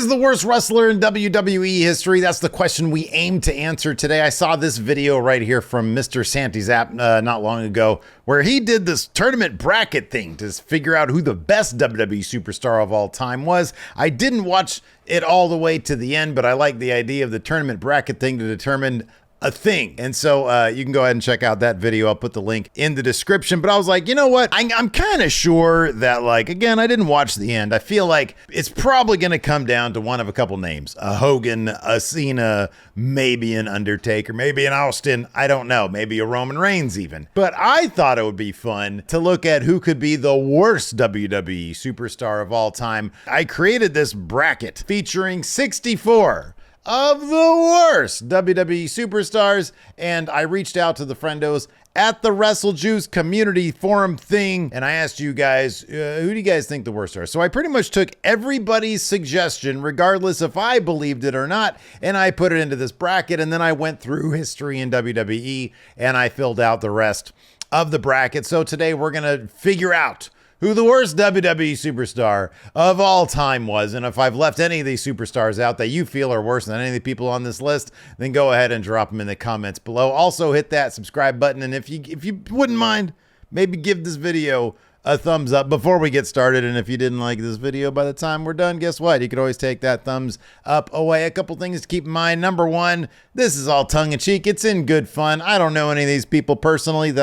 the worst wrestler in WWE history? That's the question we aim to answer today. I saw this video right here from Mr. Santy's app not long ago where he did this tournament bracket thing to figure out who the best WWE superstar of all time was. I didn't watch it all the way to the end, but I like the idea of the tournament bracket thing to determine a thing. And so you can go ahead and check out that video. I'll put the link in the description. But I was like, you know what? I'm kind of sure that, like, again, I didn't watch the end. I feel like it's probably going to come down to one of a couple names. A Hogan, a Cena, maybe an Undertaker, maybe an Austin. I don't know. Maybe a Roman Reigns even. But I thought it would be fun to look at who could be the worst WWE superstar of all time. I created this bracket featuring 64 of the worst WWE superstars, and I reached out to the friendos at the WrestleJuice community forum thing, and I asked you guys, who do you guys think the worst are? So I pretty much took everybody's suggestion, regardless if I believed it or not, and I put it into this bracket, and then I went through history in WWE, and I filled out the rest of the bracket. So today we're going to figure out who the worst WWE superstar of all time was. And if I've left any of these superstars out that you feel are worse than any of the people on this list, then go ahead and drop them in the comments below. Also hit that subscribe button. And if you wouldn't mind, maybe give this video a thumbs up before we get started. And if you didn't like this video by the time we're done, guess what? You could always take that thumbs up away. A couple things to keep in mind. Number one, this is all tongue-in-cheek. It's in good fun. I don't know any of these people personally.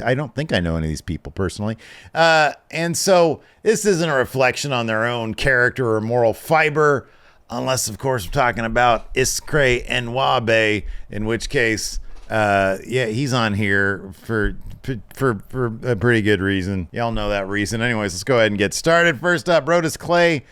I don't think I know any of these people personally. And so this isn't a reflection on their own character or moral fiber, unless, of course, we're talking about Iskray Nwabe, in which case, yeah, he's on here for a pretty good reason. Y'all know that reason. Anyways, let's go ahead and get started. First up, Brodus Clay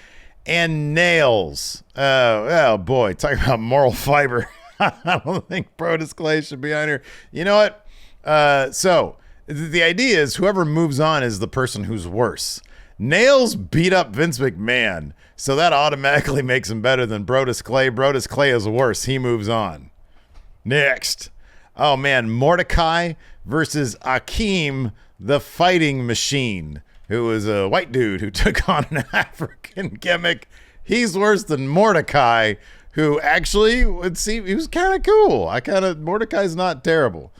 and Nails. Oh boy, talking about moral fiber. I don't think Brodus Clay should be on here. You know what? So the idea is whoever moves on is the person who's worse. Nails beat up Vince McMahon, so that automatically makes him better than Brodus Clay. Brodus Clay is worse. He moves on. Next. Oh man, Mordecai versus Akeem, the Fighting Machine, who was a white dude who took on an African gimmick. He's worse than Mordecai, who actually would seem he was kind of cool. Mordecai's not terrible.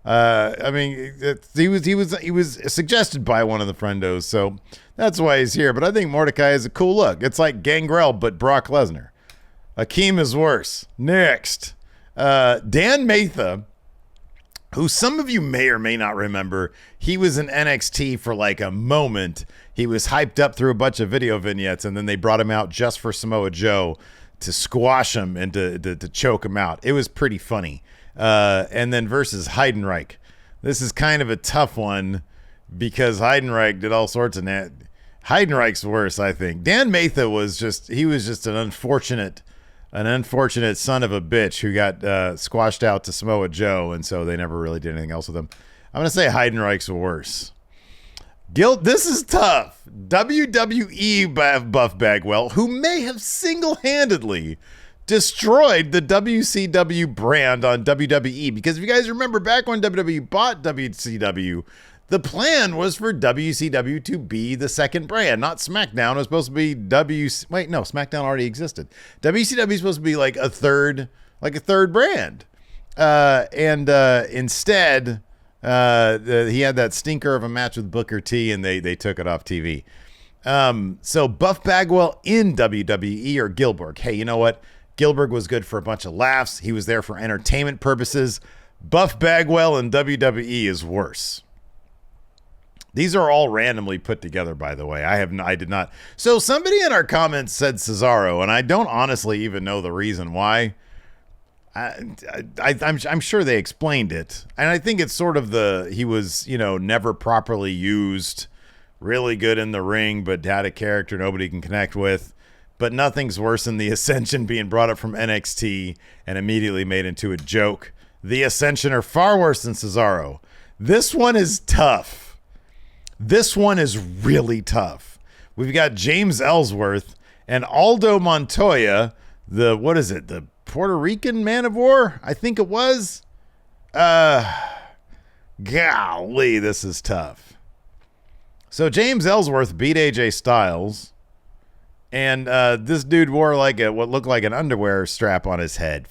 I mean, he was suggested by one of the friendos, so that's why he's here. But I think Mordecai is a cool look. It's like Gangrel, but Brock Lesnar. Akeem is worse. Next, Dan Matha, who some of you may or may not remember. He was in NXT for like a moment. He was hyped up through a bunch of video vignettes, and then they brought him out just for Samoa Joe to squash him and to choke him out. It was pretty funny. And then versus Heidenreich. This is kind of a tough one because Heidenreich did all sorts of Heidenreich's worse, I think. Dan Matha was just an unfortunate son of a bitch who got squashed out to Samoa Joe, and so they never really did anything else with him. I'm going to say Heidenreich's worse. This is tough. WWE Buff Bagwell, who may have single-handedly destroyed the WCW brand on WWE, because if you guys remember back when WWE bought WCW, the plan was for WCW to be the second brand, not SmackDown. It was supposed to be SmackDown already existed. WCW is supposed to be like a third brand. Instead, he had that stinker of a match with Booker T, and they took it off TV. So Buff Bagwell in WWE or Gilbert. Hey, you know what? Gilbert was good for a bunch of laughs. He was there for entertainment purposes. Buff Bagwell in WWE is worse. These are all randomly put together, by the way. I did not. So somebody in our comments said Cesaro, and I don't honestly even know the reason why. I'm sure they explained it, and I think it's sort of he was never properly used, really good in the ring, but had a character nobody can connect with. But nothing's worse than the Ascension being brought up from NXT and immediately made into a joke. The Ascension are far worse than Cesaro. This one is tough. This one is really tough. We've got James Ellsworth and Aldo Montoya, the Puerto Rican Man of War? I think it was. Golly, this is tough. So James Ellsworth beat AJ Styles And this dude wore like what looked like an underwear strap on his head.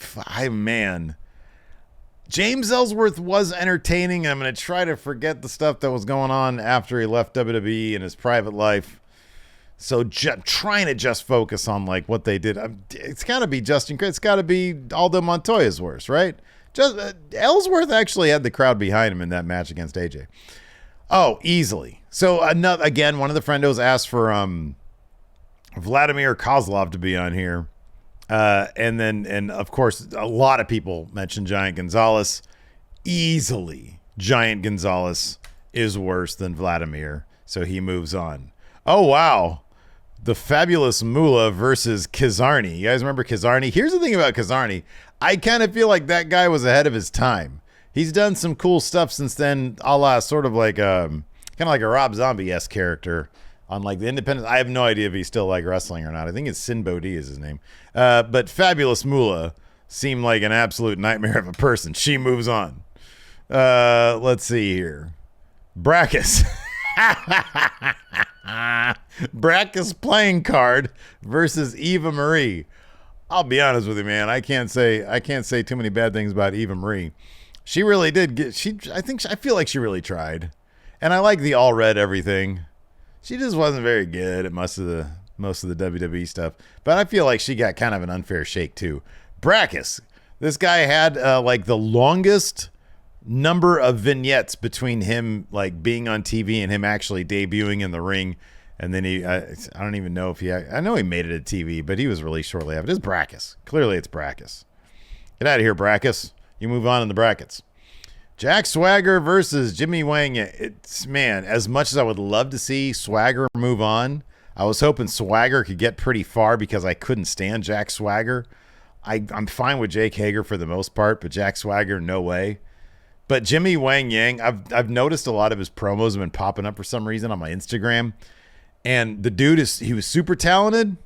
Man. James Ellsworth was entertaining. I'm going to try to forget the stuff that was going on after he left WWE in his private life. So trying to just focus on like what they did. It's got to be Justin. It's got to be Aldo Montoya's worst, right? Ellsworth actually had the crowd behind him in that match against AJ. Oh, easily. So again, one of the friendos asked for Vladimir Kozlov to be on here. And of course, a lot of people mentioned Giant Gonzalez. Easily, Giant Gonzalez is worse than Vladimir. So he moves on. Oh, wow. The Fabulous Moolah versus Kizarny. You guys remember Kizarny? Here's the thing about Kizarny. I kind of feel like that guy was ahead of his time. He's done some cool stuff since then, a la sort of like kind of like a Rob Zombie-esque character on like the Independence. I have no idea if he's still like wrestling or not. I think it's Sin Bodhi is his name. But Fabulous Moolah seemed like an absolute nightmare of a person. She moves on. Let's see here. Brackus. Brackus playing card versus Eva Marie. I'll be honest with you, man. I can't say too many bad things about Eva Marie. She really did I feel like she really tried. And I like the all red everything. She just wasn't very good at most of the WWE stuff. But I feel like she got kind of an unfair shake too. Brackus. This guy had like the longest number of vignettes between him like being on TV and him actually debuting in the ring. And then I don't even know if I know he made it at TV, but he was released shortly after. It's Brackus. Clearly it's Brackus. Get out of here, Brackus. You move on in the brackets. Jack Swagger versus Jimmy Wang. Man, as much as I would love to see Swagger move on, I was hoping Swagger could get pretty far because I couldn't stand Jack Swagger. I'm fine with Jake Hager for the most part, but Jack Swagger, no way. But Jimmy Wang Yang, I've noticed a lot of his promos have been popping up for some reason on my Instagram. And the dude he was super talented,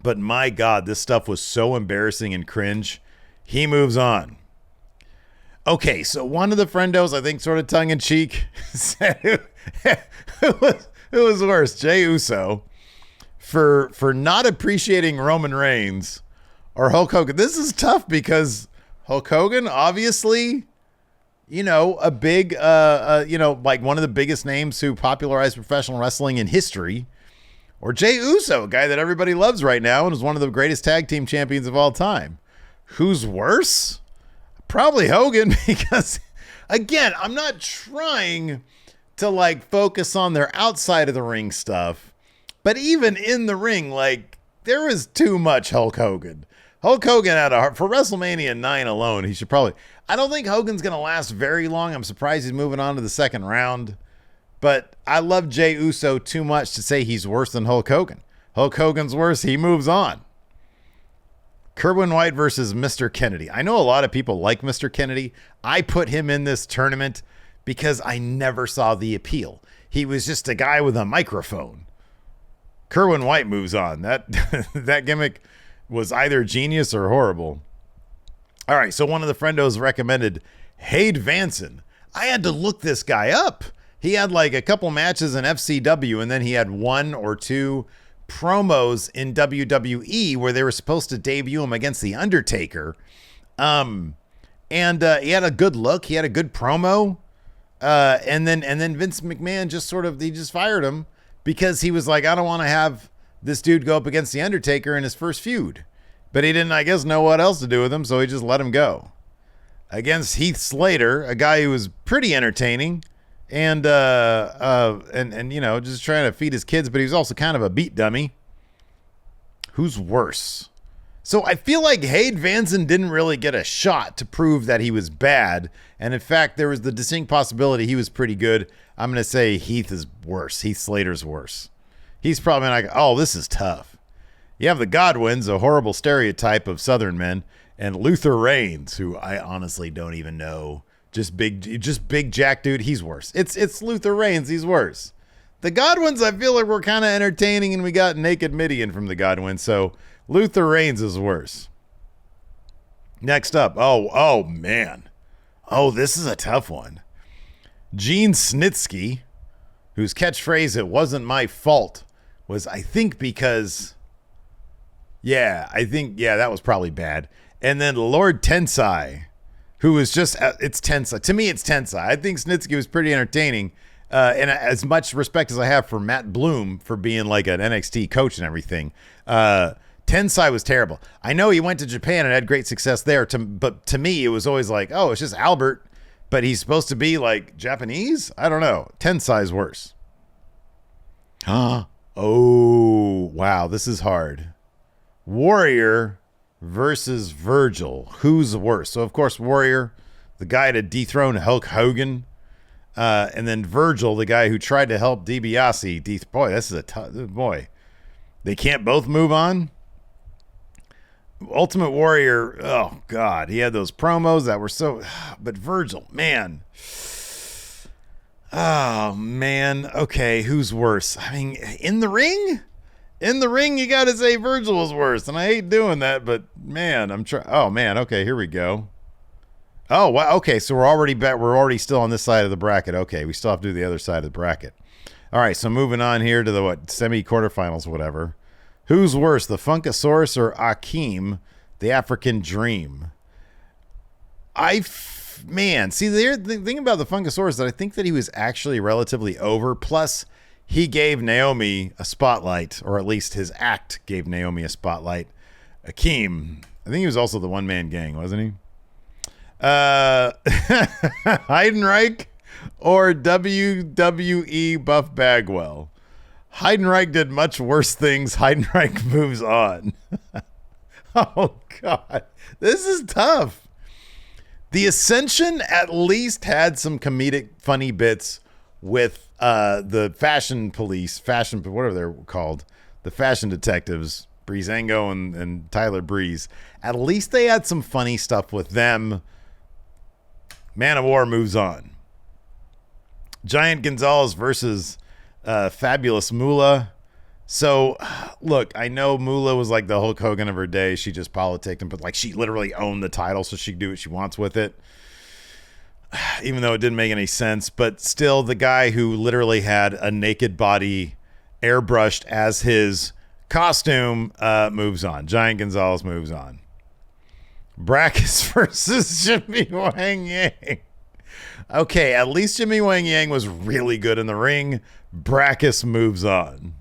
but my God, this stuff was so embarrassing and cringe. He moves on. Okay, so one of the friendos, I think sort of tongue-in-cheek, said who was worse, Jey Uso, for not appreciating Roman Reigns or Hulk Hogan. This is tough because Hulk Hogan, obviously, a big, like one of the biggest names who popularized professional wrestling in history, or Jey Uso, a guy that everybody loves right now and is one of the greatest tag team champions of all time. Who's worse? Probably Hogan, because again, I'm not trying to like focus on their outside of the ring stuff, but even in the ring, like there was too much Hulk Hogan. Hulk Hogan had for WrestleMania 9 alone, he should probably, I don't think Hogan's going to last very long. I'm surprised he's moving on to the second round, but I love Jey Uso too much to say he's worse than Hulk Hogan. Hulk Hogan's worse. He moves on. Kerwin White versus Mr. Kennedy. I know a lot of people like Mr. Kennedy. I put him in this tournament because I never saw the appeal. He was just a guy with a microphone. Kerwin White moves on. That gimmick was either genius or horrible. All right, so one of the friendos recommended Hade Vanson. I had to look this guy up. He had like a couple matches in FCW, and then he had one or two promos in WWE where they were supposed to debut him against The Undertaker. And he had a good look. He had a good promo. And then Vince McMahon just fired him because he was like, I don't want to have this dude go up against The Undertaker in his first feud. But he didn't, I guess, know what else to do with him, so he just let him go. Against Heath Slater, a guy who was pretty entertaining. And just trying to feed his kids, but he was also kind of a beat dummy. Who's worse? So I feel like Hade Vanson didn't really get a shot to prove that he was bad. And in fact, there was the distinct possibility he was pretty good. I'm going to say Heath is worse. Heath Slater's worse. He's probably like, oh, this is tough. You have the Godwins, a horrible stereotype of Southern men, and Luther Reigns, who I honestly don't even know. Just big Jack dude. He's worse. It's Luther Reigns. He's worse. The Godwins, I feel like were kind of entertaining, and we got Naked Midian from the Godwins. So Luther Reigns is worse. Next up. Oh man. Oh, this is a tough one. Gene Snitsky, whose catchphrase, "It wasn't my fault," was, I think, because, that was probably bad. And then Lord Tensai, who was just, it's Tensai. To me, it's Tensai. I think Snitsky was pretty entertaining. And as much respect as I have for Matt Bloom for being like an NXT coach and everything, Tensai was terrible. I know he went to Japan and had great success there, but to me, it was always like, oh, it's just Albert, but he's supposed to be like Japanese? I don't know. Tensai's worse. Oh, wow, this is hard. Warrior versus Virgil. Who's worse? So, of course, Warrior, the guy to dethrone Hulk Hogan. And then Virgil, the guy who tried to help DiBiase. Boy, this is a tough... Boy, they can't both move on? Ultimate Warrior, oh, God. He had those promos that were so... But Virgil, man... Oh, man. Okay, who's worse? I mean, in the ring? In the ring, you got to say Virgil was worse. And I hate doing that, but man, I'm trying. Oh, man. Okay, here we go. Oh, wow. Okay, so we're already still on this side of the bracket. Okay, we still have to do the other side of the bracket. All right, so moving on here to the, semi-quarterfinals, whatever. Who's worse, the Funkasaurus or Akeem, the African Dream? See, the thing about the Funkasaurus is that I think that he was actually relatively over. Plus, he gave Naomi a spotlight, or at least his act gave Naomi a spotlight. Akeem, I think he was also the one-man gang, wasn't he? Heidenreich or WWE Buff Bagwell? Heidenreich did much worse things. Heidenreich moves on. Oh, God. This is tough. The Ascension at least had some comedic, funny bits with the fashion police, whatever they're called, the fashion detectives, Breezango and Tyler Breeze. At least they had some funny stuff with them. Man of War moves on. Giant Gonzalez versus Fabulous Moolah. So, look, I know Moolah was like the Hulk Hogan of her day. She just politicked him, but like she literally owned the title, so she could do what she wants with it. Even though it didn't make any sense. But still, the guy who literally had a naked body airbrushed as his costume moves on. Giant Gonzalez moves on. Brackus versus Jimmy Wang Yang. Okay, at least Jimmy Wang Yang was really good in the ring. Brackus moves on.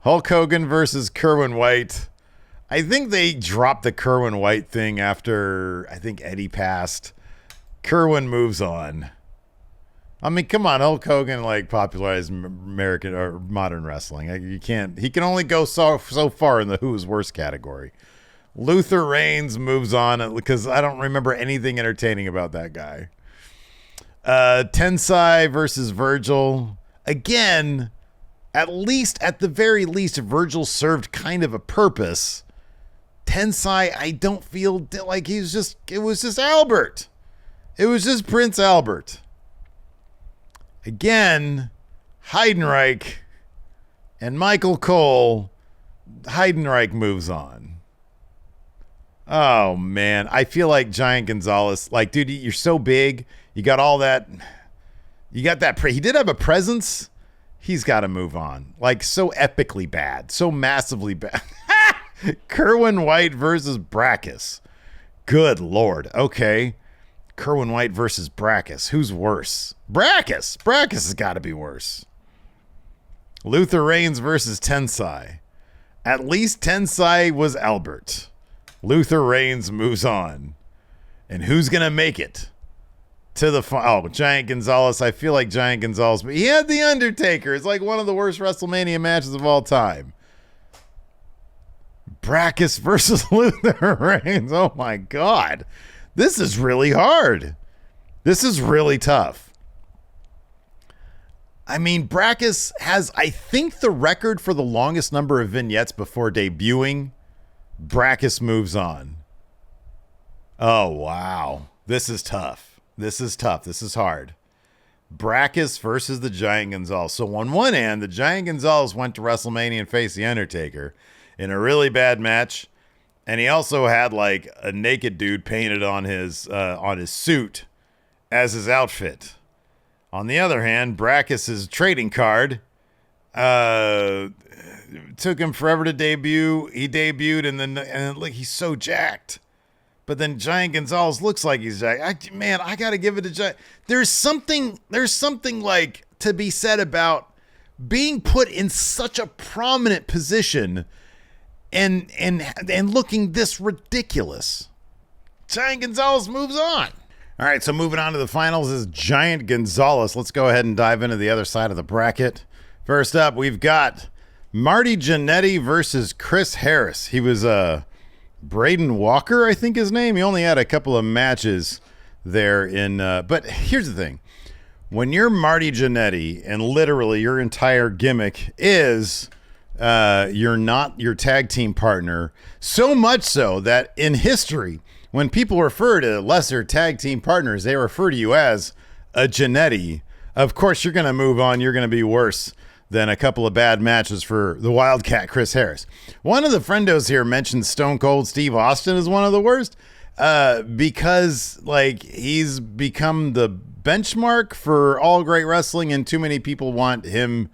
Hulk Hogan versus Kerwin White. I think they dropped the Kerwin White thing after, I think Eddie passed. Kerwin moves on. I mean, come on, Hulk Hogan like popularized American or modern wrestling. He can only go so far in the who's worse category. Luther Reigns moves on because I don't remember anything entertaining about that guy. Tensai versus Virgil. Again, at the very least, Virgil served kind of a purpose. Tensai, I don't feel like it was just Albert. It was just Prince Albert. Again, Heidenreich and Michael Cole. Heidenreich moves on. Oh, man. I feel like Giant Gonzalez, like, dude, you're so big. You got all that. You got that. He did have a presence. He's got to move on. Like, so epically bad. So massively bad. Kerwin White versus Brackus. Good Lord. Okay. Kerwin White versus Brackus. Who's worse? Brackus. Brackus has got to be worse. Luther Reigns versus Tensai. At least Tensai was Albert. Luther Reigns moves on. And who's going to make it to the Giant Gonzalez. I feel like Giant Gonzalez, but he had The Undertaker. It's like one of the worst WrestleMania matches of all time. Brackus versus Luther Reigns. Oh my God. This is really hard. This is really tough. I mean, Brackus has, I think, the record for the longest number of vignettes before debuting. Brackus moves on. Oh, wow. This is tough. This is tough. This is hard. Brackus versus the Giant Gonzalez. So on one hand, the Giant Gonzalez went to WrestleMania and faced The Undertaker in a really bad match. And he also had like a naked dude painted on his suit as his outfit. On the other hand, Brackus's trading card Took him forever to debut. He debuted, and like he's so jacked. But then Giant Gonzalez looks like he's jacked. I gotta give it to Giant. There's something like to be said about being put in such a prominent position and looking this ridiculous. Giant Gonzalez moves on. All right, so moving on to the finals is Giant Gonzalez. Let's go ahead and dive into the other side of the bracket. First up, we've got Marty Jannetty versus Chris Harris. He was Braden Walker, I think his name. He only had a couple of matches there but here's the thing. When you're Marty Jannetty and literally your entire gimmick is you're not your tag team partner, so much so that in history, when people refer to lesser tag team partners, they refer to you as a Jannetty. Of course, you're going to move on. You're going to be worse than a couple of bad matches for the Wildcat Chris Harris. One of the friendos here mentioned Stone Cold Steve Austin as one of the worst because like he's become the benchmark for all great wrestling and too many people want him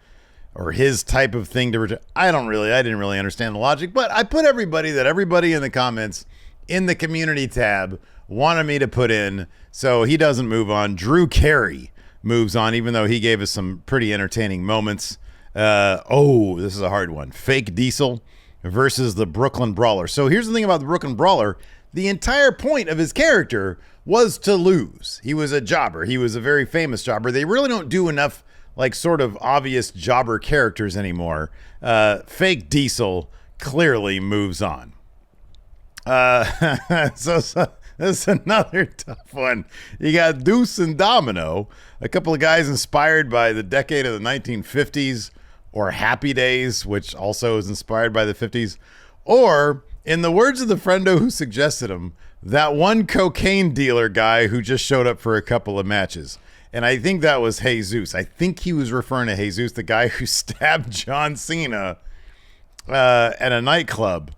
or his type of thing to I didn't really understand the logic, but I put everybody in the comments in the community tab wanted me to put in, so he doesn't move on. Drew Carey moves on, even though he gave us some pretty entertaining moments. This is a hard one. Fake Diesel versus the Brooklyn Brawler. So here's the thing about the Brooklyn Brawler. The entire point of his character was to lose. He was a jobber. He was a very famous jobber. They really don't do enough like sort of obvious jobber characters anymore. Fake Diesel clearly moves on. So this is another tough one. You got Deuce and Domino, a couple of guys inspired by the decade of the 1950s, or Happy Days, which also is inspired by the 50s, or, in the words of the friendo who suggested him, that one cocaine dealer guy who just showed up for a couple of matches. And I think that was Jesus. I think he was referring to Jesus, the guy who stabbed John Cena at a nightclub.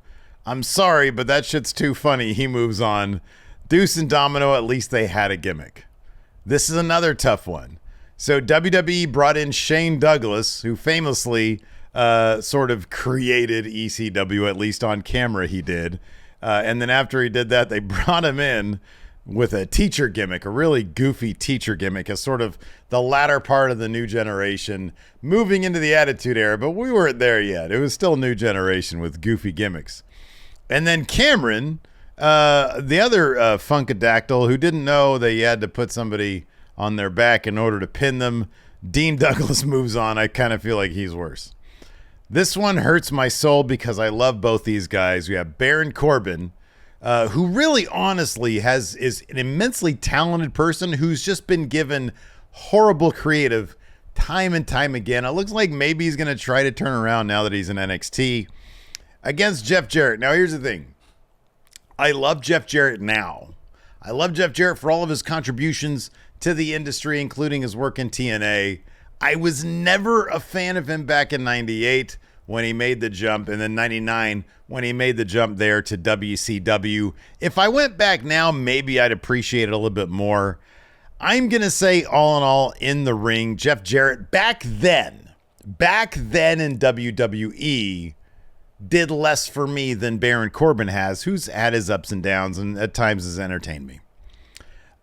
I'm sorry, but that shit's too funny. He moves on. Deuce and Domino, at least they had a gimmick. This is another tough one. So WWE brought in Shane Douglas, who famously sort of created ECW, at least on camera he did. And then after he did that, they brought him in with a teacher gimmick, a really goofy teacher gimmick, as sort of the latter part of the new generation, moving into the Attitude Era. But we weren't there yet. It was still new generation with goofy gimmicks. And then Cameron, the other Funkadactyl, who didn't know that you had to put somebody on their back in order to pin them. Dean Douglas moves on. I kind of feel like he's worse. This one hurts my soul because I love both these guys. We have Baron Corbin, who really honestly is an immensely talented person who's just been given horrible creative time and time again. It looks like maybe he's going to try to turn around now that he's in NXT. Against Jeff Jarrett. Now, here's the thing. I love Jeff Jarrett now. I love Jeff Jarrett for all of his contributions to the industry, including his work in TNA. I was never a fan of him back in 98 when he made the jump, and then 99 when he made the jump there to WCW. If I went back now, maybe I'd appreciate it a little bit more. I'm going to say, all in all, in the ring, Jeff Jarrett back then in WWE, did less for me than Baron Corbin has, who's had his ups and downs and at times has entertained me.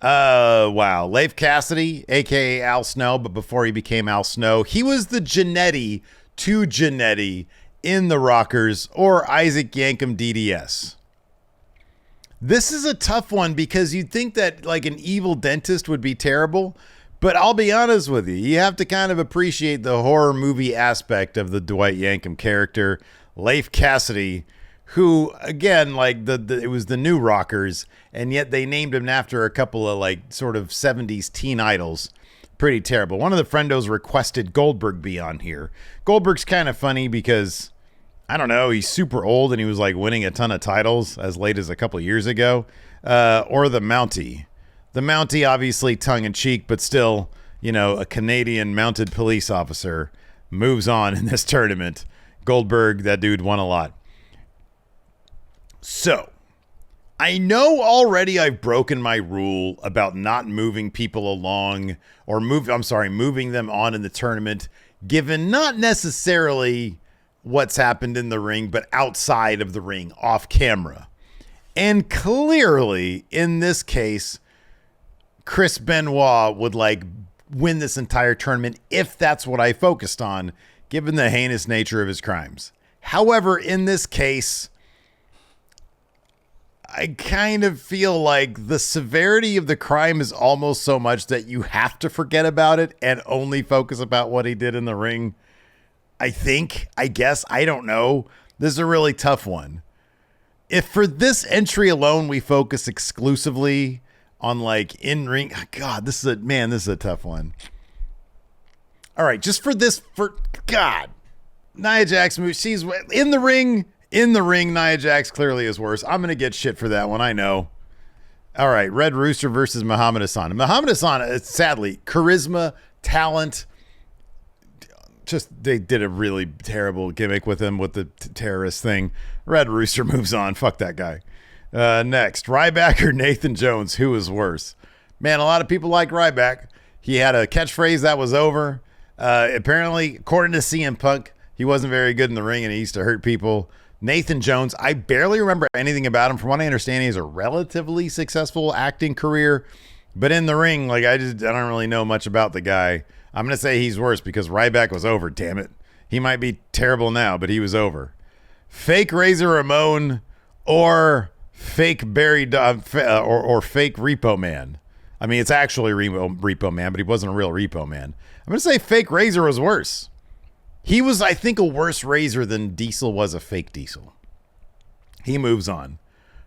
Wow. Leif Cassidy, a.k.a. Al Snow, but before he became Al Snow, he was the Jannetty to Jannetty in the Rockers, or Isaac Yankem DDS. This is a tough one because you'd think that like an evil dentist would be terrible, but I'll be honest with you. You have to kind of appreciate the horror movie aspect of the Dwight Yankem character. Leif Cassidy, who, again, like it was the new Rockers, and yet they named him after a couple of like sort of 70s teen idols. Pretty terrible. One of the friendos requested Goldberg be on here. Goldberg's kind of funny because, I don't know, he's super old and he was like winning a ton of titles as late as a couple of years ago. Or the Mountie. The Mountie, obviously tongue-in-cheek, but still, you know, a Canadian mounted police officer, moves on in this tournament. Goldberg, that dude won a lot. So, I know already I've broken my rule about not moving people along or moving them on in the tournament, given not necessarily what's happened in the ring, but outside of the ring, off camera. And clearly, in this case, Chris Benoit would like win this entire tournament if that's what I focused on, given the heinous nature of his crimes. However, in this case, I kind of feel like the severity of the crime is almost so much that you have to forget about it and only focus about what he did in the ring. I guess, I don't know. This is a really tough one. If for this entry alone, we focus exclusively on like in-ring, God, this is a tough one. All right, just for God, Nia Jax, she's in the ring. In the ring, Nia Jax clearly is worse. I'm going to get shit for that one, I know. All right, Red Rooster versus Muhammad Hassan. Muhammad Hassan, sadly, charisma, talent, they did a really terrible gimmick with him with the terrorist thing. Red Rooster moves on. Fuck that guy. Next, Ryback or Nathan Jones, who is worse? Man, a lot of people like Ryback. He had a catchphrase that was over. Apparently, according to CM Punk, he wasn't very good in the ring and he used to hurt people. Nathan Jones, I barely remember anything about him. From what I understand, he has a relatively successful acting career, but in the ring, like I don't really know much about the guy. I'm going to say he's worse because Ryback was over, damn it. He might be terrible now, but he was over. Fake Razor Ramon or fake or fake Repo Man. I mean, it's actually Repo Man, but he wasn't a real Repo Man. I'm going to say fake Razor was worse. He was, I think, a worse Razor than Diesel was a fake Diesel. He moves on.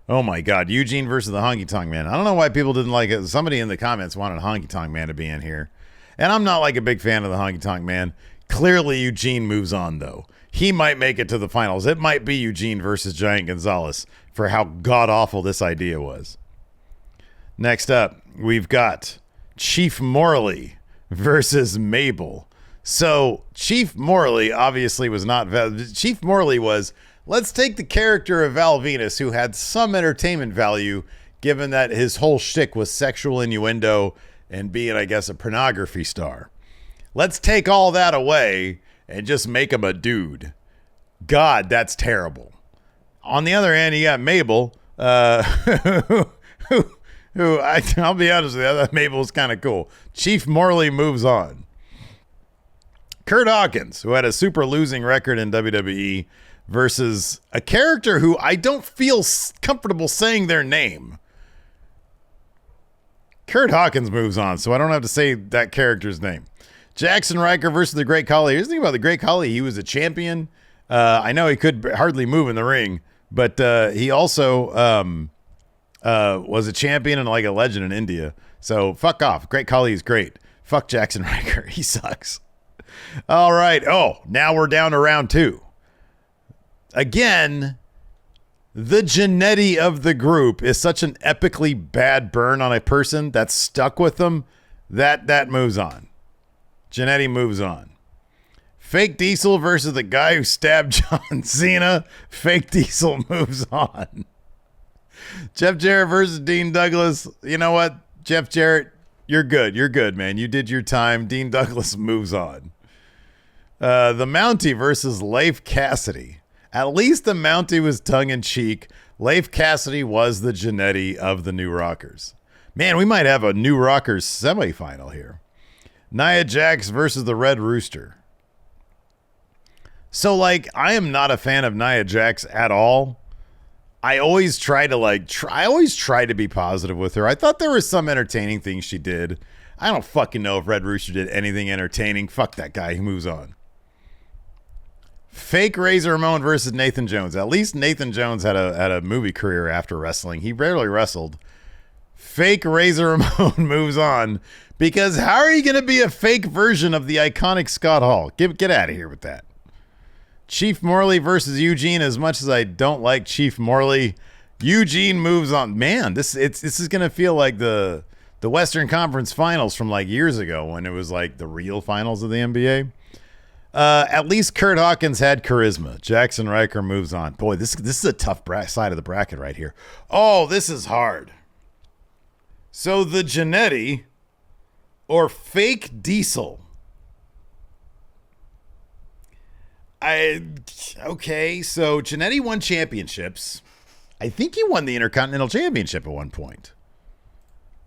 Oh my God, Eugene versus the Honky Tonk Man. I don't know why people didn't like it. Somebody in the comments wanted Honky Tonk Man to be in here. And I'm not like a big fan of the Honky Tonk Man. Clearly, Eugene moves on, though. He might make it to the finals. It might be Eugene versus Giant Gonzalez for how god-awful this idea was. Next up, we've got Chief Morley versus Mabel. So Chief Morley obviously was not... Chief Morley was, let's take the character of Val Venus, who had some entertainment value, given that his whole shtick was sexual innuendo and being, I guess, a pornography star. Let's take all that away and just make him a dude. God, that's terrible. On the other hand, you got Mabel, who I'll be honest with you, I thought Mabel was kind of cool. Chief Morley moves on. Kurt Hawkins, who had a super losing record in WWE, versus a character who I don't feel comfortable saying their name. Kurt Hawkins moves on, so I don't have to say that character's name. Jackson Riker versus the Great Khali. Here's the thing about the Great Khali. He was a champion. I know he could hardly move in the ring, but he also was a champion and like a legend in India. So fuck off. Great Khali is great. Fuck Jackson Riker. He sucks. All right. Oh, now we're down to round 2. Again, the Jannetty of the group is such an epically bad burn on a person that's stuck with them that moves on. Jannetty moves on. Fake Diesel versus the guy who stabbed John Cena. Fake Diesel moves on. Jeff Jarrett versus Dean Douglas. You know what? Jeff Jarrett, you're good. You're good, man. You did your time. Dean Douglas moves on. The Mountie versus Leif Cassidy. At least the Mountie was tongue-in-cheek. Leif Cassidy was the Jannetty of the New Rockers. Man, we might have a New Rockers semifinal here. Nia Jax versus the Red Rooster. So, like, I am not a fan of Nia Jax at all. I always try to be positive with her. I thought there was some entertaining things she did. I don't fucking know if Red Rooster did anything entertaining. Fuck that guy. He moves on. Fake Razor Ramon versus Nathan Jones. At least Nathan Jones had a movie career after wrestling. He rarely wrestled. Fake Razor Ramon moves on because how are you going to be a fake version of the iconic Scott Hall? Get out of here with that. Chief Morley versus Eugene. As much as I don't like Chief Morley, Eugene moves on. Man, this is going to feel like the Western Conference Finals from like years ago when it was like the real finals of the NBA. At least Kurt Hawkins had charisma. Jackson Riker moves on. Boy, this is a tough side of the bracket right here. Oh, this is hard. So the Jannetty or fake Diesel? Okay, so Jannetty won championships. I think he won the Intercontinental Championship at one point.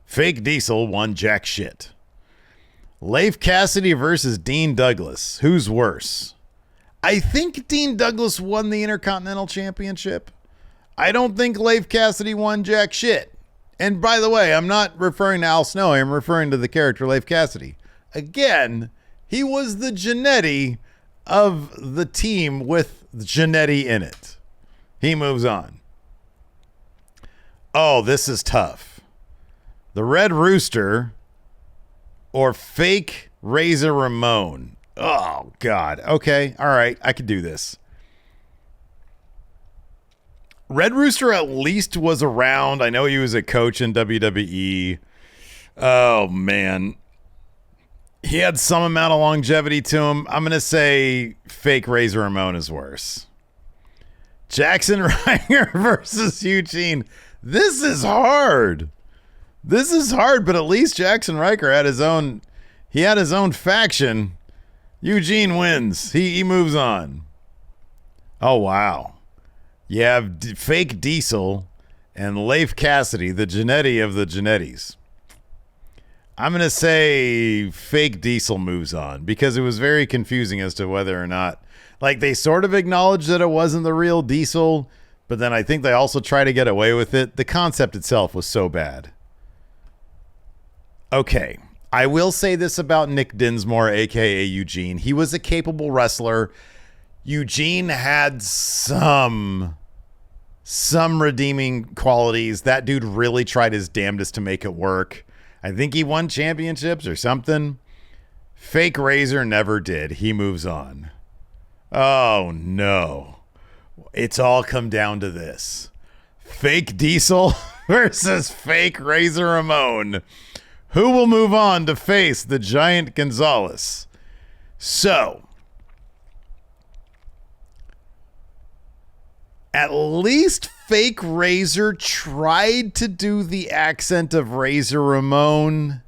Fake Diesel won jack shit. Leif Cassidy versus Dean Douglas. Who's worse? I think Dean Douglas won the Intercontinental Championship. I don't think Leif Cassidy won jack shit. And by the way, I'm not referring to Al Snow. I'm referring to the character Leif Cassidy. Again, he was the Jannetty of the team with Jannetty in it. He moves on. Oh, this is tough. The Red Rooster or fake Razor Ramon. Oh, God. Okay. All right. I could do this. Red Rooster at least was around. I know he was a coach in WWE. Oh, man. He had some amount of longevity to him. I'm going to say fake Razor Ramon is worse. Jackson Riker versus Eugene. This is hard. This is hard, but at least Jackson Riker had his own. He had his own faction. Eugene wins. He moves on. Oh, wow. You have fake Diesel and Leif Cassidy, the Jannetty of the Jannetties. I'm going to say fake Diesel moves on because it was very confusing as to whether or not, like, they sort of acknowledged that it wasn't the real Diesel, but then I think they also try to get away with it. The concept itself was so bad. Okay, I will say this about Nick Dinsmore, a.k.a. Eugene. He was a capable wrestler. Eugene had some redeeming qualities. That dude really tried his damnedest to make it work. I think he won championships or something. Fake Razor never did. He moves on. Oh, no. It's all come down to this. Fake Diesel versus fake Razor Ramon. Who will move on to face the Giant Gonzalez? So, at least fake Razor tried to do the accent of Razor Ramon.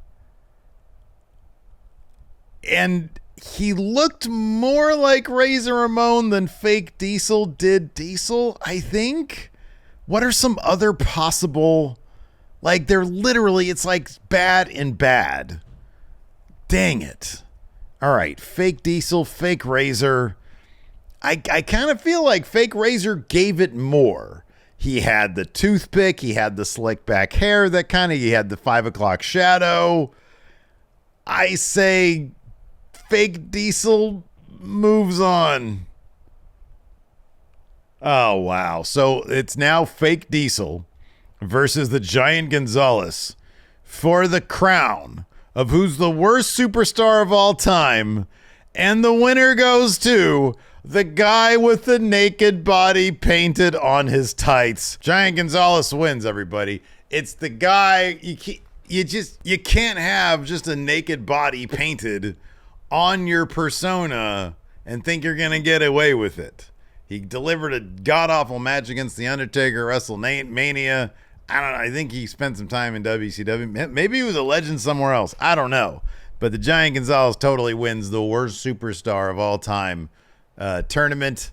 And he looked more like Razor Ramon than fake Diesel did Diesel, I think. What are some other possible... Like, they're literally, it's like bad and bad. Dang it. All right, fake Diesel, fake Razor. I kind of feel like fake Razor gave it more. He had the toothpick. He had the slick back hair that kind of, he had the 5 o'clock shadow. I say fake Diesel moves on. Oh, wow. So it's now fake Diesel versus the Giant Gonzalez for the crown of who's the worst superstar of all time. And the winner goes to the guy with the naked body painted on his tights. Giant Gonzalez wins, everybody. It's the guy, you can't have just a naked body painted on your persona and think you're going to get away with it. He delivered a god-awful match against The Undertaker at WrestleMania. I don't know. I think he spent some time in WCW. Maybe he was a legend somewhere else. I don't know. But the Giant Gonzalez totally wins the worst superstar of all time tournament.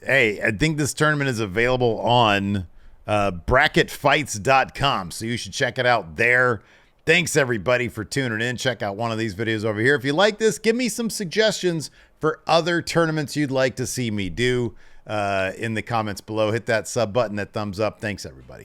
Hey, I think this tournament is available on bracketfights.com. So you should check it out there. Thanks, everybody, for tuning in. Check out one of these videos over here. If you like this, give me some suggestions for other tournaments you'd like to see me do in the comments below. Hit that sub button, that thumbs up. Thanks, everybody.